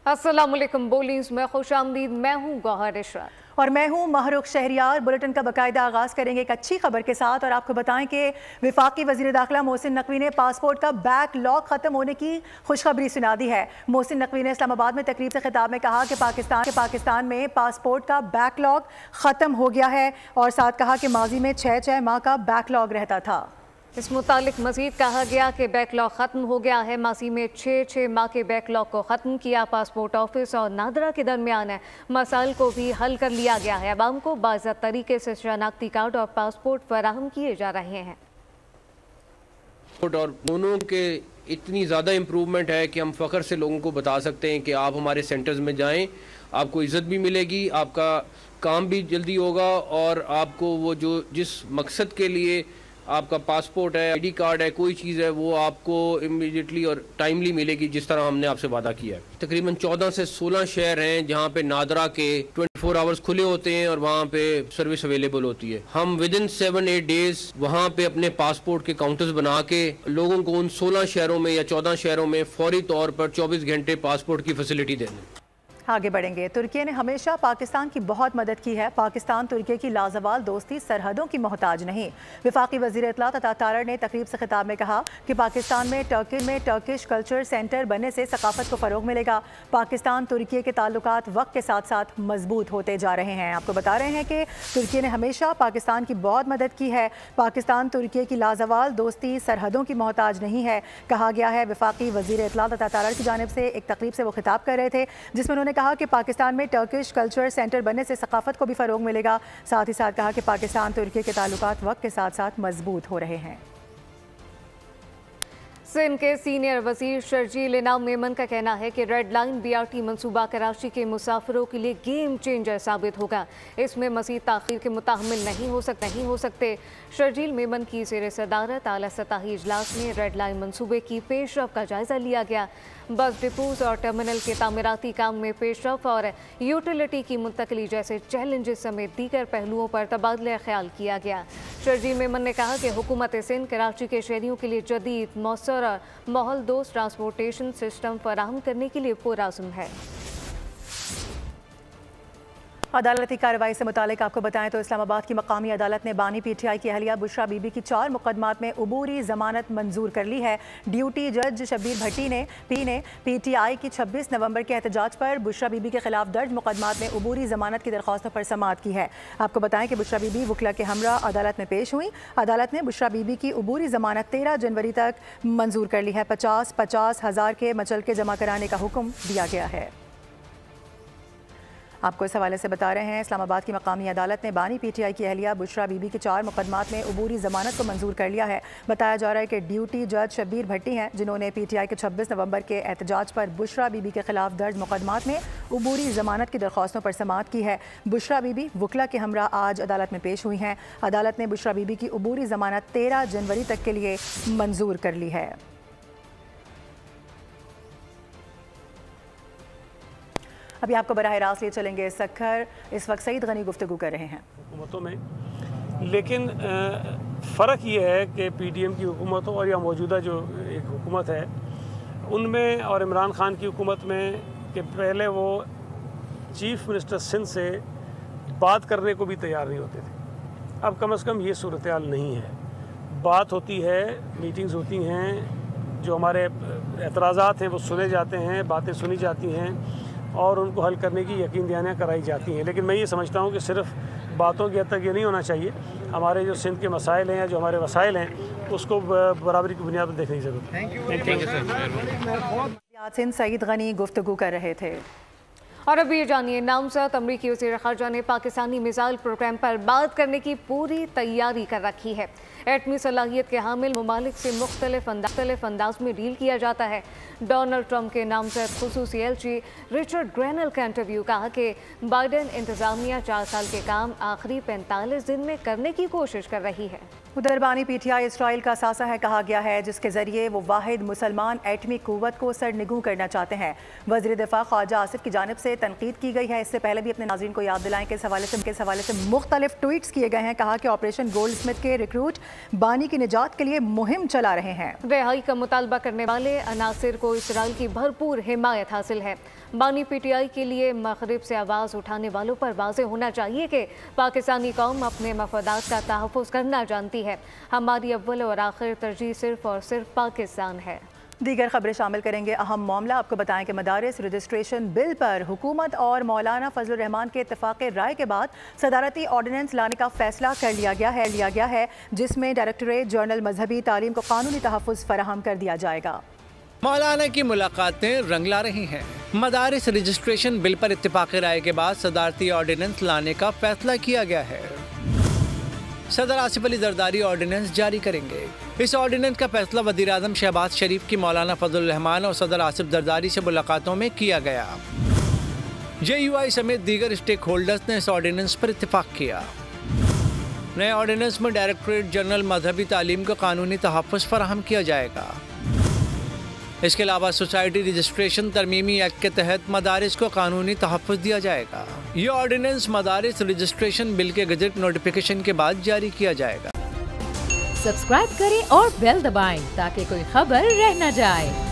अस्सलामुअलैकुम बोलीज में खुशामदीद। मैं हूँ गौहर इशरत और मैं हूँ महरुख शहरियार। बुलेटिन का बाकायदा आगाज़ करेंगे एक अच्छी खबर के साथ और आपको बताएं कि वफाकी वज़ीर दाखिला मोहसिन नकवी ने पासपोर्ट का बैकलॉग ख़त्म होने की खुशखबरी सुना दी है। मोहसिन नकवी ने इस्लामाबाद में तकरीब से खिताब में कहा कि पाकिस्तान में पासपोर्ट का बैकलॉग ख़त्म हो गया है और साथ कहा कि माजी में 6 माह का बैकलॉग रहता था। इस मुतालिक मजीद कहा गया कि बैकलॉग ख़त्म हो गया है। मासी में 6 माह के बैकलॉग को ख़त्म किया। पासपोर्ट ऑफिस और नादरा के दरमियान मसाइल को भी हल कर लिया गया है। अवाम को बाज़ाब्ता तरीके से शनाख्ती कार्ड और पासपोर्ट फराहम किए जा रहे हैं और दोनों के इतनी ज़्यादा इम्प्रूवमेंट है कि हम फ़ख्र से लोगों को बता सकते हैं कि आप हमारे सेंटर्स में जाएं, आपको इज़्ज़त भी मिलेगी, आपका काम भी जल्दी होगा और आपको वो जो जिस मकसद के लिए आपका पासपोर्ट है, आईडी कार्ड है, कोई चीज़ है, वो आपको इमीडिएटली और टाइमली मिलेगी जिस तरह हमने आपसे वादा किया है। तकरीबन 14 से 16 शहर हैं जहाँ पे नादरा के 24 आवर्स खुले होते हैं और वहाँ पे सर्विस अवेलेबल होती है। हम विद इन 7-8 डेज वहाँ पे अपने पासपोर्ट के काउंटर्स बना के लोगों को उन 16 शहरों में या 14 शहरों में फौरी तौर पर 24 घंटे पासपोर्ट की फैसिलिटी दे दें। आगे बढ़ेंगे। तुर्की ने हमेशा पाकिस्तान की बहुत मदद की है। पाकिस्तान तुर्की की लाजवाल दोस्ती सरहदों की मोहताज नहीं। वफाकी वज़ीर इत्तलात अता तारड़ ने तकरीब से खिताब में कहा कि पाकिस्तान में टर्किश कल्चर सेंटर बनने से सकाफत को फ़रोग मिलेगा। पाकिस्तान तुर्की के ताल्लुकात वक्त के साथ साथ मजबूत होते जा रहे हैं। आपको बता रहे हैं कि तुर्की ने हमेशा पाकिस्तान की बहुत मदद की है। पाकिस्तान तुर्की की लाजवाल दोस्ती सरहदों की मोहताज नहीं है, कहा गया है। वफाकी वज़ीर इत्तलात अता तारड़ की जानिब से एक तकरीब से वो खिताब कर रहे थे जिसमें उन्होंने कहा कि पाकिस्तान में टर्किश कल्चर सेंटर बनने से सकाफत को भी फ़रोग मिलेगा। साथ ही साथ कहा कि पाकिस्तान तुर्की के ताल्लुकात वक्त के साथ साथ मजबूत हो रहे हैं। सिंध के सीनियर वजीर शर्जील इनाम मेमन का कहना है कि रेड लाइन BRT मनसूबा कराची के मुसाफिरों के लिए गेम चेंजर साबित होगा। इसमें मज़ीद ताख़ीर के मुताहमिल नहीं हो सकते। शर्जील मेमन की ज़ेर सदारत आला सतही इजलास में रेड लाइन मनसूबे की पेशरफ का जायज़ा लिया गया। बस डिपोज और टर्मिनल के तामीराती काम में पेशरफ और यूटिलिटी की मुंतकली जैसे चैलेंजेस समेत दीगर पहलुओं पर तबादला ख्याल किया गया। शर्जील मेमन ने कहा कि हुकूमत सिंध कराची के शहरियों के लिए जदीद मौसर और माहौल दोस्त ट्रांसपोर्टेशन सिस्टम फराहम करने के लिए पुरअज़्म है। अदालती कार्रवाई से मुतालिक आपको बताएं तो इस्लामाबाद की मकामी अदालत ने बानी PTI की अहलिया बुशरा बीबी की 4 मुकदमात में उबूरी जमानत मंजूर कर ली है। ड्यूटी जज शब्बीर भट्टी ने PTI की 26 नवंबर के एहतजाज पर बुशरा बीबी के खिलाफ दर्ज मुकदमात में उबूरी जमानत की दरख्वास्तों पर समाअत की है। आपको बताएं कि बुशरा बीबी वकला के हमरा अदालत में पेश हुई। अदालत ने बुशरा बीबी की उबूरी जमानत 13 जनवरी तक मंजूर कर ली है। 50-50 हज़ार के मचलके जमा कराने का हुक्म दिया गया है। आपको इस हवाले से बता रहे हैं इस्लामाबाद की मकामी अदालत ने बानी PTI की अहलिया बुशरा बीबी के 4 मुकदमात में उबूरी जमानत को मंजूर कर लिया है। बताया जा रहा है कि ड्यूटी जज शब्बीर भट्टी हैं जिन्होंने PTI के 26 नवंबर के एहतजाज पर बुशरा बीबी के खिलाफ दर्ज मुकदमात में उबूरी जमानत की दरख्वास्तों पर समाअत की है। बुशरा बीबी वकला के हमरा आज अदालत में पेश हुई हैं। अदालत ने बुशरा बीबी की उबूरी जमानत 13 जनवरी तक के लिए मंजूर कर ली है। अभी आपको बराह रास्त ले चलेंगे सक्खर। इस वक्त सईद गनी गुफ्तगू कर रहे हैं हुकूमतों में, लेकिन फ़र्क ये है कि PDM की हुकूमतों और या मौजूदा जो एक हुकूमत है उनमें और इमरान खान की हुकूमत में कि पहले वो चीफ़ मिनिस्टर सिंध से बात करने को भी तैयार नहीं होते थे। अब कम से कम ये सूरत हाल नहीं है। बात होती है, मीटिंग्स होती हैं, जो हमारे एतराज़ात हैं वो सुने जाते हैं, बातें सुनी जाती हैं और उनको हल करने की यकीन दहानियाँ कराई जाती हैं। लेकिन मैं ये समझता हूँ कि सिर्फ बातों की हद तक ये नहीं होना चाहिए। हमारे जो सिंध के मसाइल हैं या जो हमारे वसाइल हैं उसको बराबरी की बुनियाद पर देखने की ज़रूरत है। सिंध सईद गनी गुफ्तगू कर रहे थे। और अब ये जानिए, नामज़द अमरीकी वज़ीर ख़ारजा ने पाकिस्तानी मिसाइल प्रोग्राम पर बात करने की पूरी तैयारी कर रखी है। एटमी सलाहियत के हामिल ममालिक से मुख्तलिफ अंदाज में डील किया जाता है। डोनाल्ड ट्रंप के नामज़द खुसूसी एलची रिचर्ड ग्रेनल का इंटरव्यू, कहा कि बाइडेन इंतज़ामिया 4 साल के काम आखिरी 45 दिन में करने की कोशिश कर रही है। उधर बानी PTI इसराइल का सासा है, कहा गया है, जिसके जरिए वो वाहिद मुसलमान एटमी कुव्वत को सरनिगू करना चाहते हैं। वज़ीर दिफा ख्वाजा आसिफ की जानिब से तनकीद की गई है। इससे पहले भी अपने नाज़रीन को याद दिलाएं कि इस हवाले से मुख्तलिफ ट्वीट्स किए गए हैं। कहा कि ऑपरेशन गोल्ड स्मिथ के रिक्रूट बानी की निजात के लिए मुहिम चला रहे हैं। रिहाई का मुतालबा करने वाले अनासिर को इसराइल की भरपूर हिमायत हासिल है। बानी PTI के लिए मगरिब से आवाज़ उठाने वालों पर वाज़ेह होना चाहिए कि पाकिस्तानी कौम अपने मफादात का तहफ़्फ़ुज़ करना जानती है। हमारी अव्वल और आखिर तरजीह सिर्फ और सिर्फ पाकिस्तान है। दीगर खबरें शामिल करेंगे। अहम मामला आपको बताएं कि मदारिस रजिस्ट्रेशन बिल पर हुकूमत और मौलाना फजलुर रहमान के इत्तफाक राय के बाद सदारती ऑर्डिनेंस लाने का फैसला कर लिया गया है जिसमें डायरेक्टरेट जर्नल मजहबी तालीम को कानूनी तहफ़्फ़ुज़ फराहम कर दिया जाएगा। मौलाना की मुलाकातें रंग ला रही हैं। मदारिस रजिस्ट्रेशन बिल पर इत्तफाक राय के बाद सदारती ऑर्डिनेंस लाने का फैसला किया गया है। सदर आसिफ अली जरदारी ऑर्डिनेंस जारी करेंगे। इस ऑर्डिनेंस का फैसला वज़ीर आज़म शहबाज शरीफ की मौलाना फजलुर रहमान और सदर आसिफ जरदारी से मुलाकातों में किया गया। JUI समेत दीगर स्टेक होल्डर्स ने इस ऑर्डिनेंस पर इत्तेफाक किया। नए ऑर्डिनेंस में डायरेक्टरेट जनरल मजहबी तालीम को कानूनी तहफ़्फ़ुज़ फराहम किया जाएगा। इसके अलावा सोसाइटी रजिस्ट्रेशन तरमीमी एक्ट के तहत मदारिस को कानूनी तहफ़्फ़ुज़ दिया जाएगा। ये ऑर्डिनेंस मदारिस रजिस्ट्रेशन बिल के गज़ट नोटिफिकेशन के बाद जारी किया जाएगा। सब्सक्राइब करें और बेल दबाएं ताकि कोई खबर रह न जाए।